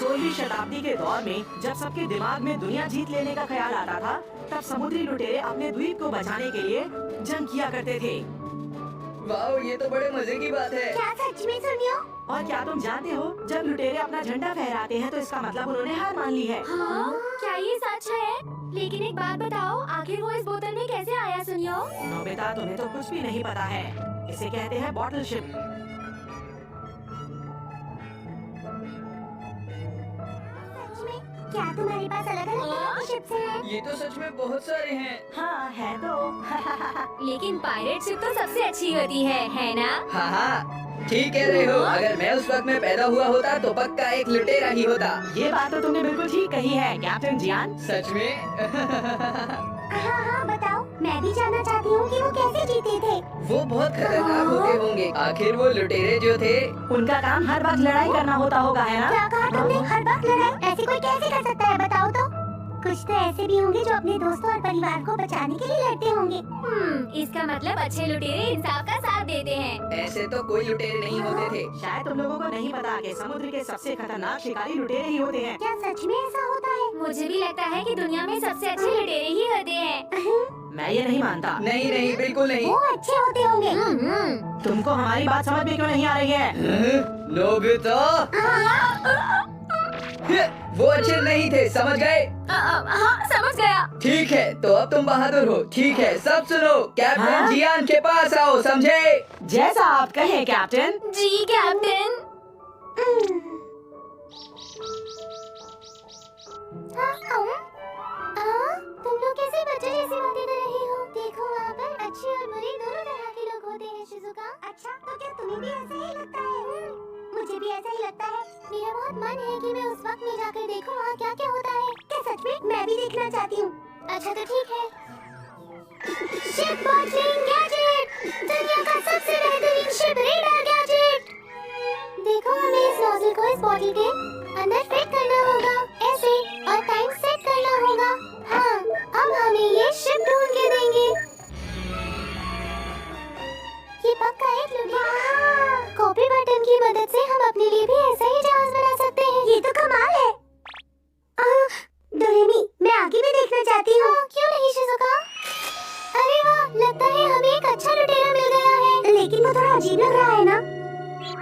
16वीं शताब्दी के दौर में जब सबके दिमाग में दुनिया जीत लेने का ख्याल आता था, तब समुद्री लुटेरे अपने द्वीप को बचाने के लिए जंग किया करते थे। वाह, ये तो बड़े मजे की बात है। क्या सच में सुनियो? और क्या तुम जानते हो, जब लुटेरे अपना झंडा फहराते हैं तो इसका मतलब उन्होंने हार मान ली है। हाँ, क्या ये सच है? लेकिन एक बात बताओ, आखिर वो इस बोतल में कैसे आया सुनियो? नोबिता, तुम्हें तो कुछ भी नहीं पता है। इसे कहते हैं बॉटल शिप। क्या तुम्हारे पास अलग-अलग शिप्स हैं? ये तो सच में बहुत सारे हैं। हाँ है तो। लेकिन पायरेट शिप तो सबसे अच्छी होती है ना? हाँ हाँ, ठीक कह रहे हो। अगर मैं उस वक्त में पैदा हुआ होता तो पक्का एक लुटेरा ही होता। ये बात तो तुमने बिल्कुल ठीक कही है कैप्टन जियान। सच में? हाँ, बताओ। मैं भी जानना चाहती हूँ कि वो कैसे जीते थे। वो बहुत खतरनाक होते होंगे। आखिर वो लुटेरे जो थे, उनका काम हर वक्त लड़ाई करना होता होगा, है ना? क्या कहा तुमने? हर वक्त लड़ाई? ऐसे कोई कैसे कर सकता है, बताओ तो। कुछ तो ऐसे भी होंगे जो अपने दोस्तों और परिवार को बचाने के लिए लड़ते होंगे। इसका मतलब अच्छे लुटेरे इंसाफ का साथ देते हैं। ऐसे तो कोई लुटेरे नहीं होते थे। शायद तुम लोगों को नहीं पता कि समुद्र के सबसे खतरनाक शिकारी लुटेरे ही होते हैं। क्या सच में ऐसा होता है? मुझे भी लगता है कि दुनिया में सबसे अच्छे लुटेरे ही होते हैं। मैं ये नहीं मानता। नहीं नहीं, बिल्कुल नहीं। वो अच्छे होते होंगे। तुमको हमारी बात समझ में क्यों नहीं आ रही है? नोबिता, वो अच्छे नहीं थे, समझ गए? हाँ, समझ गया। ठीक है, तो अब तुम बहादुर हो। ठीक है, सब सुनो। कैप्टन हाँ? जियान के पास आओ, समझे? जैसा आप कहें कैप्टन। जी कैप्टन। तुम लोग कैसे बच्चे जैसी बातें कर रही हो? देखो वहाँ पर अच्छे और बुरे दोनों तरह के लोग होते हैं शिज़ुका। अच्छा, तो क्या तुम्हें भी ऐसा ही लगता है? मुझे भी ऐसा ही लगता है। मेरा बहुत मन है कि मैं उस वक्त में जाकर देखूं वहाँ क्या क्या होता है। क्या सच में? मैं भी देखना चाहती हूँ। अच्छा तो ठीक है। शिप बॉटलिंग गैजेट, दुनिया का सबसे बेहतरीन शिप रेडर गैजेट। देखो, हमें इस नोजल को इस बॉटल के अंदर फिट करना होगा, ऐसे, और टाइम सेट करना होगा। हाँ, अब हमें ये शिप ढूंढ के देंगे। ये पक्का एक लुटेरा। कॉपी बटन की मदद से हम अपने लिए भी ऐसा ही जहाज बना सकते हैं। ये तो कमाल है। डोरेमी, मैं आगे भी देखना चाहती हूँ। क्यों नहीं शिज़ुका? अरे वाह, लगता है हमें एक अच्छा लुटेरा मिल गया है। लेकिन वो थोड़ा अजीब लग रहा है ना?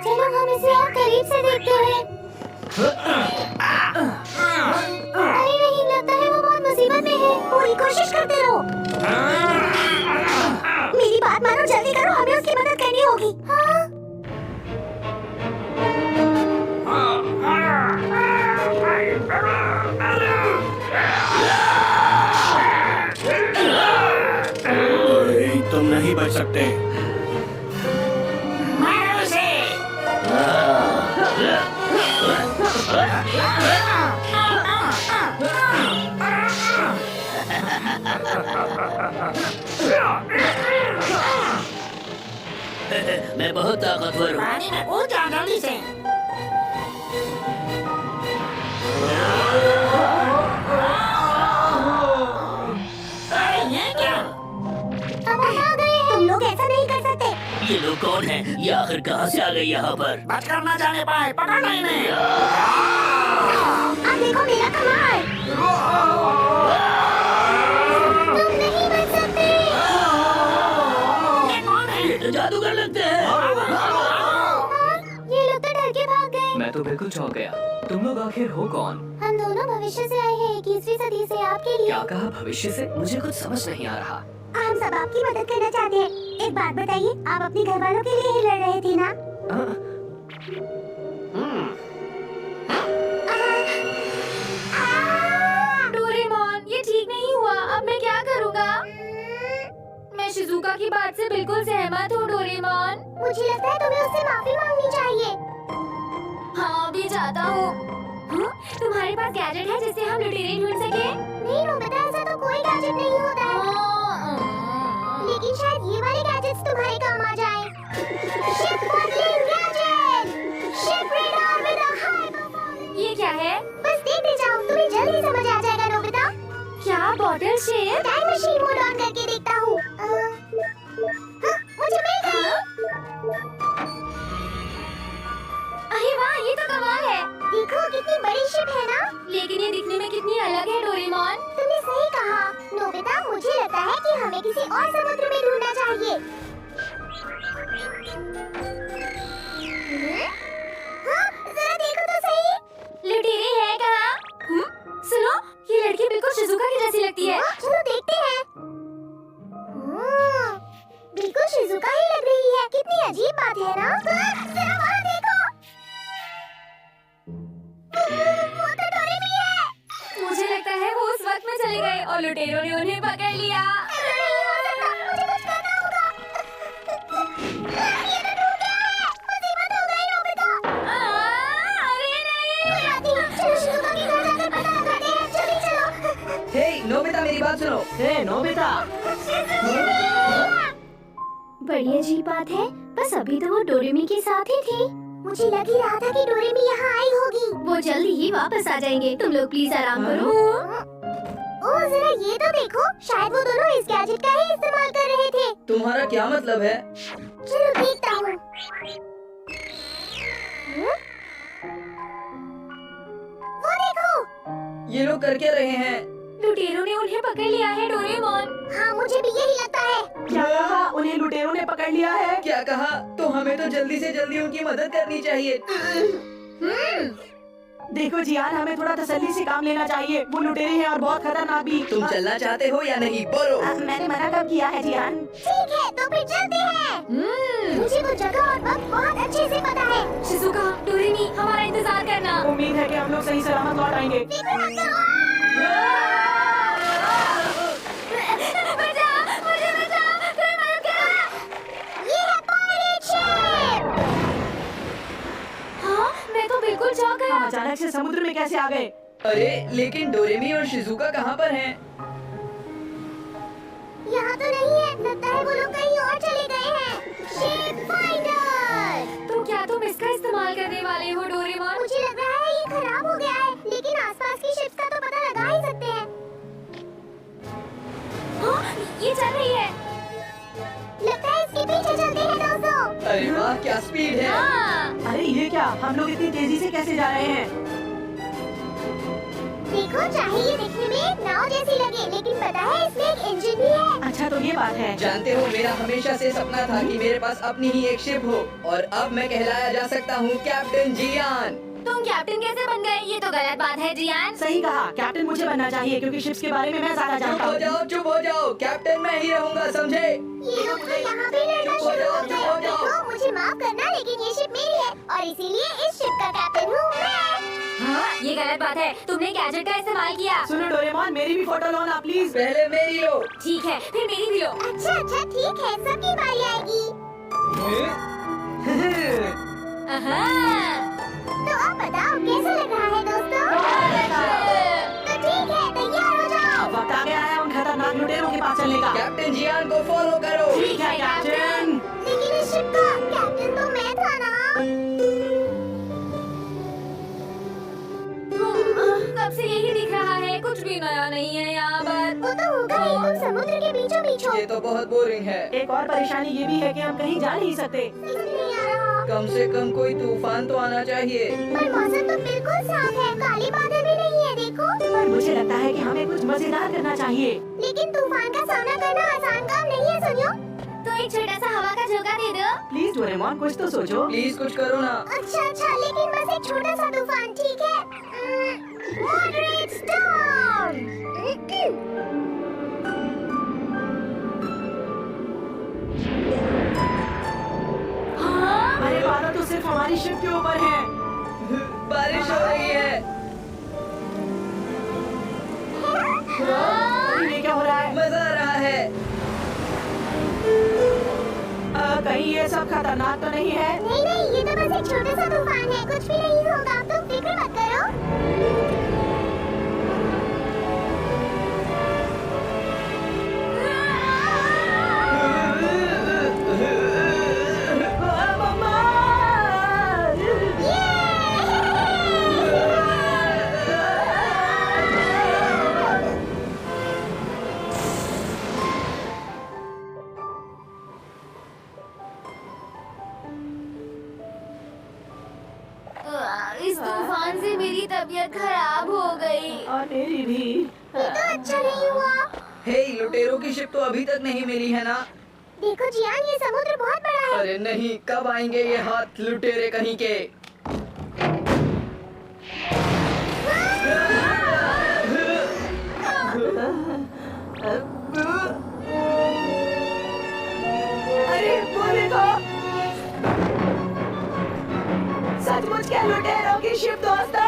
चलो हम इसे और करीब से देखते हैं। अरे नहीं, लगता है वो बहुत मुसीबत में है। पूरी कोशिश करते रहो। मेरी बात मानो, जल्दी करो, हमें उसकी मदद करनी होगी। हाँ? तुम नहीं बच सकते। मैं बहुत ताकतवर हूँ। पानी में कूद जा जल्दी से। अरे ये क्या? अब हम आ गए हैं। तुम लोग ऐसा नहीं कर सकते। ये लोग कौन हैं? ये आखिर कहाँ से आ गए यहाँ पर? बचकर न जाने पाए, पकड़ना इन्हें। अब देखो मेरा कमाल। तुम नहीं बच सकते। ये कौन है? ये तो जादूगर लगते हैं। ये लोग तो डर के भाग गए। मैं तो बिल्कुल चौंक गया। तुम लोग आखिर हो कौन? हम दोनों भविष्य से आए हैं, 21वीं सदी से आपके लिए। क्या कहा भविष्य से? मुझे कुछ समझ नहीं आ रहा। हम सब आपकी मदद करना चाहते हैं। एक बात बताइए, आप अपने घर वालों के लिए ही लड़ रहे थे ना? डोरेमोन, ये ठीक नहीं हुआ। अब मैं क्या करूँगा? मैं शिज़ुका की बात से बिल्कुल सहमत हूँ डोरेमोन। मुझे लगता है तुम्हें उससे माफी मांगनी चाहिए। हाँ, भी चाहता हूँ। तुम्हारे पास गैजेट है जिससे हम लुटेरे ढूंढ सके? नहीं नोबिता, ऐसा तो कोई गैजेट नहीं होता है। लेकिन शायद ये वाले गैजेट्स तुम्हारे काम आ जाएं। Ship bottling gadget, ship radar with a high performance. ये क्या है? बस देखते जाओ, तुम्हें जल्दी समझ आ जाएगा नोबिता। क्या bottle shape? Time machine mode on करके देखता हूँ। मुझे मिल गई। अरे वाह, ये तो कमाल है। देखो कितनी बड़ी लेकिन ये दिखने में कितनी अलग है डोरेमोन। तुमने सही कहा नोबिता, मुझे लगता है कि हमें किसी और समुद्र में ढूंढना चाहिए। हाँ, जरा देखो तो सही। लुटेरे है कहाँ? सुनो, ये लड़की बिल्कुल शिजुका की जैसी लगती है। चलो देखते हैं। बिल्कुल शिजुका ही लग रही है। कितनी अजीब बात है ना? जरा वहाँ देखो। वो तो डोरेमी है। मुझे लगता है वो उस वक्त में चले गए और लुटेरों ने उन्हें पकड़ लिया। मुझे कुछ करना होगा। ये तो डूब गया है। मुसीबत हो गई नोबिता। अरे नहीं। चलो शिजुका के घर जाकर पता लगाते हैं। जल्दी चलो। हे नोबिता, मेरी बात सुनो। हे नोबिता, बड़ी अजीब बात है, बस अभी तो वो डोरेमी के साथ ही थी। मुझे लग ही रहा था कि डोरेमी यहाँ आई होगी। वो जल्दी ही वापस आ जाएंगे। तुम लोग प्लीज आराम करो। ओह, जरा ये तो देखो, शायद वो दोनों इस गैजेट का ही इस्तेमाल कर रहे थे। तुम्हारा क्या मतलब है? चलो देखता हूँ। वो देखो। ये लोग कर क्या रहे हैं? लुटेरों ने उन्हें पकड़ लिया है डोरेमोन। हाँ, मुझे भी यही लगता है। क्या कहा? उन्हें लुटेरों ने पकड़ लिया है। क्या कहा? तो हमें तो जल्दी से जल्दी उनकी मदद करनी चाहिए। देखो जियान, हमें थोड़ा तसल्ली से काम लेना चाहिए। वो लुटेरे हैं और बहुत खतरनाक भी। तुम चलना चाहते हो या नहीं? बोलो। मैंने मना कब किया है जियान? ठीक है, तो फिर चलते हैं। मुझे वो जगह और वक्त बहुत अच्छे से पता है। शिजुका, डोरेमी, हमारा इंतजार करना। उम्मीद है कि हम लोग सही सलामत लौट आएंगे। फिक्र मत करो। बचा, मुझे बचा, कोई मदद करो। ये है पायरेट शिप। हाँ, मैं तो बिल्कुल चौंक हम गया। अचानक से समुद्र में कैसे आ गए? अरे लेकिन डोरेमी और शिजुका कहाँ पर हैं? यहाँ तो नहीं है। लगता है वो लोग कहीं और चले गए हैं। Ship finder. तो क्या तुम इसका इस्तेमाल करने वाले हो डोरेमोन? मुझे लग रहा है ये खराब हो गया है, लेकिन आसपास की शिप्स का तो पता लगा ही सकते हैं। हाँ, ये चल रही है। लगता है इसके पीछे चलते हैं दोस्तों। अरे वाह, क्या स्पीड है। हाँ। अरे ये क्या? हम लोग इतनी तेजी से कैसे जा रहे हैं? देखो, चाहे ये दिखने में एक नाव जैसी लगे, लेकिन पता है इसमें एक इंजन भी है। अच्छा तो ये बात है। जानते हो, मेरा हमेशा से सपना था कि मेरे पास अपनी ही एक शिप हो और अब मैं कहलाया जा सकता हूँ कैप्टन जियान। तुम कैप्टन कैसे बन गए? ये तो गलत बात है जियान। सही कहा, कैप्टन मुझे बनना चाहिए क्योंकि शिप्स के बारे में मैं ज्यादा चुप जानता हो हूँ। जाओ, चुप हो जाओ। कैप्टन मैं ही रहूँगा, समझे? ये लोग तो यहाँ पे लड़ना चुप हो शुरू जाओ, हो चुप हो गए। जाओ। देखो, मुझे माफ करना, लेकिन ये शिप मेरी है और इसीलिए इस शिप का कैप्टन हूँ मैं। हाँ, ये गलत बात है। तुमने गैजेट का इस्तेमाल किया। सुनो डोरेमोन, मेरी भी फोटो लो ना प्लीज। पहले मेरी लो। ठीक है, फिर मेरी भी लो। अच्छा अच्छा, ठीक है, सबकी बारी आएगी। अहाँ। तो अब बताओ कैसा लग रहा है दोस्तों? तो ठीक है, तैयार हो जाओ। अब वक्त आ गया है उन खतरनाक लुटेरों के पास चलने का। कैप्टन जियान को फॉलो करो। ठीक है कैप्टन। लेकिन इस शिप का कैप्टन तो मैं था ना। कब से यही दिख रहा है, कुछ भी नया नहीं है यहाँ पर। वो तो होगा ही, तुम समुद्र के बीचों बीच हो। ये तो बहुत बोरिंग है। एक और परेशानी ये भी है कि हम कहीं जा नहीं सकते। समझ नहीं आ रहा। कम से कम कोई तूफान तो आना चाहिए। पर मौसम तो बिल्कुल साफ है, काले बादल भी नहीं है, देखो। पर मुझे लगता है कि हमें कुछ मजेदार करना चाहिए। लेकिन तूफान का सामना करना आसान काम नहीं है, सुनियो। तो एक छोटा सा हवा का झोंका दे दो। प्लीज डोरेमोन, कुछ तो सोचो। प्लीज कुछ करो ना। अच्छा अच्छा, लेकिन बस एक छोटा सा तूफान, ठीक है? Moderate storm. हाँ? अरे बादल तो सिर्फ हमारी शिप के ऊपर है। बारिश हो रही है। ये क्या हो रहा है? मजा आ रहा है। कहीं ये सब खतरनाक तो नहीं है? नहीं नहीं, ये तो बस एक छोटा सा तूफान है, कुछ भी नहीं होगा, तुम फिक्र मत करो। इस तूफान से मेरी तबीयत खराब हो गई। और मेरी भी। तो अच्छा नहीं हुआ। हे, लुटेरों की शिप तो अभी तक नहीं मिली है ना? देखो जियान, ये समुद्र बहुत बड़ा है। अरे नहीं, कब आएंगे ये हाथ लुटेरे कहीं के? अरे वो देखो, सचमुच क्या लुटेरों की शिप दोस्तों।